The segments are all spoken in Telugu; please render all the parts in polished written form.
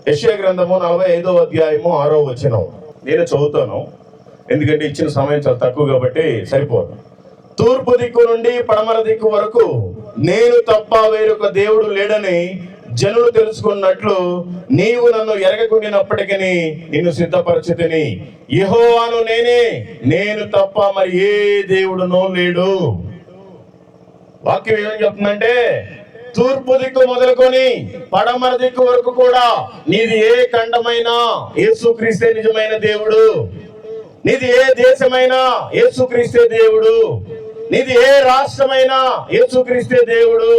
యెషయా గ్రంథము 45వ అధ్యాయము 6వ వచనం నేను చదువుతాను, ఎందుకంటే ఇచ్చిన సమయం చాలా తక్కువ కాబట్టి సరిపోదు. తూర్పు దిక్కు నుండి పడమర దిక్కు వరకు నేను తప్ప వేరొక దేవుడు లేడని జనులు తెలుసుకున్నట్లు నీవు నన్ను ఎరగకుండినప్పటికీ నిన్ను సిద్ధపరచుతిని. యెహోవాను నేనే, నేను తప్ప మరి ఏ దేవుడునో లేడు. వాక్యం ఏమని చెప్తుందంటే, తూర్పు దిక్కు మొదలుకొని పడమర దిక్కు వరకు కూడా నీది ఏ ఖండమైనా యేసుక్రీస్తే నిజమైన దేవుడు. నీది ఏ దేశమైనా యేసుక్రీస్తే దేవుడు. నీది ఏ రాష్ట్రమైనా యేసుక్రీస్తే దేవుడు.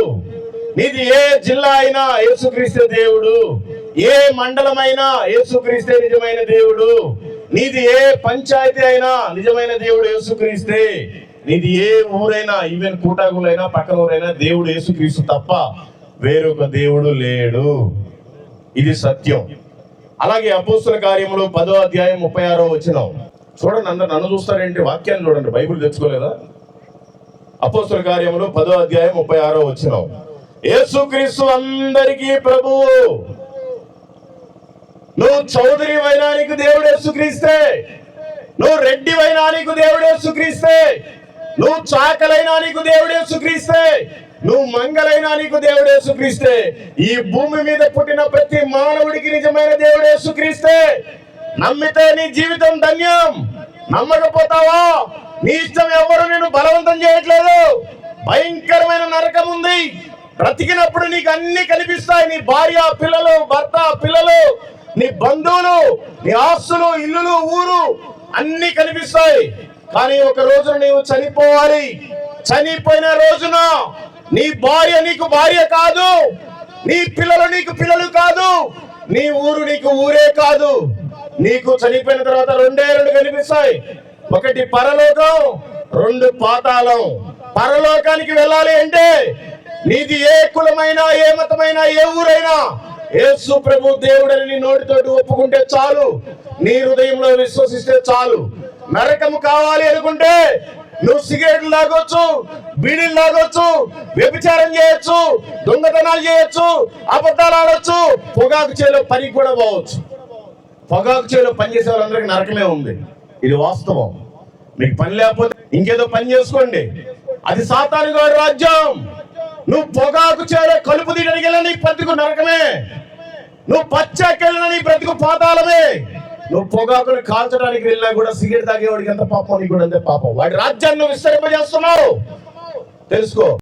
నీది ఏ జిల్లా అయినా యేసుక్రీస్తే దేవుడు. ఏ మండలమైనా యేసుక్రీస్తే నిజమైన దేవుడు. నీది ఏ పంచాయతీ అయినా నిజమైన దేవుడు యేసుక్రీస్తే. నీది ఏ ఊరైనా, ఈవెన్ కూటాకులైనా పక్కన ఊరైనా దేవుడు యేసుక్రీస్తు తప్ప వేరొక దేవుడు లేడు. ఇది సత్యం. అలాగే అపోస్తుల కార్యములు 10వ అధ్యాయం 36వ వచనం చూడండి. అందరు నన్ను చూస్తారేంటి? వాక్యాన్ని చూడండి, బైబిల్ తెచ్చుకోలేదా? అపోస్తుల కార్యములు 10వ అధ్యాయం 36వ వచనం, యేసుక్రీస్తు అందరికీ ప్రభువు. నువ్వు చౌదరి అయినా నీకు దేవుడు యేసుక్రీస్తే, నువ్వు రెడ్డి అయినా నీకు దేవుడు యేసుక్రీస్తే, నువ్వు చాకలైనా నీకు దేవుడు యేసుక్రీస్తే, నువ్వు మంగళైనా నీకు దేవుడు యేసుక్రీస్తే, ఈ భూమి మీద పుట్టిన ప్రతి మానవుడికి నిజమైన దేవుడు యేసుక్రీస్తే. నమ్మితే నీ జీవితం ధన్యం. నమ్మకపోతావా? నీ ఇష్టం. ఎవరు నేను బలవంతం చేయట్లేదు. భయంకరమైన నరకం ఉంది. బ్రతికినప్పుడు నీకు అన్ని కనిపిస్తాయి. నీ భార్య, పిల్లలు, భర్త, పిల్లలు, నీ బంధువులు, నీ ఆస్తులు, ఇల్లులు, ఊరు అన్ని కనిపిస్తాయి. కానీ ఒక రోజున నీవు చనిపోవాలి. చనిపోయిన రోజున నీ భార్య నీకు భార్య కాదు, నీ పిల్లలు నీకు పిల్లలు కాదు, నీ ఊరు నీకు ఊరే కాదు. నీకు చనిపోయిన తర్వాత రెండు కనిపిస్తాయి. ఒకటి పరలోకం, రెండు పాతాళం. పరలోకానికి వెళ్ళాలి అంటే నీది ఏ కులమైనా, ఏ మతమైనా, ఏ ఊరైనా యేసు ప్రభు దేవుడని నీ నోటితోటి ఒప్పుకుంటే చాలు, నీ హృదయంలో విశ్వసిస్తే చాలు. నరకము కావాలి అనుకుంటే నువ్వు సిగరెట్లు తాగొచ్చు, బీడీలు తాగొచ్చు, వ్యభిచారం చేయొచ్చు, దొంగతనాలు చేయొచ్చు, అబద్ధాలు ఆడొచ్చు, పొగాకు చేలో పనికి కూడా పోవచ్చు. పొగాకు చేలో పని చేసే వాళ్ళందరికీ నరకమే ఉంది. ఇది వాస్తవం. మీకు పని లేకపోతే ఇంకేదో పని చేసుకోండి. అది సాతాను గారి రాజ్యం. నువ్వు పొగాకు చేలో కలుపు తీయడానికి వెళ్ళిన నీ బ్రతుకు నరకమే. నువ్వు పచ్చాకెళ్ళిన నీ బ్రతుకు పాతాళమే. నువ్వు పొగాకుని కాల్చడానికి వెళ్ళినా కూడా, సిగరెట్ తాగేవాడికి ఎంత పాపం, నీకు కూడా అంతే పాపం. వాడి రాజ్యాన్ని విస్తరింపజేస్తున్నావు. తెలుసుకో.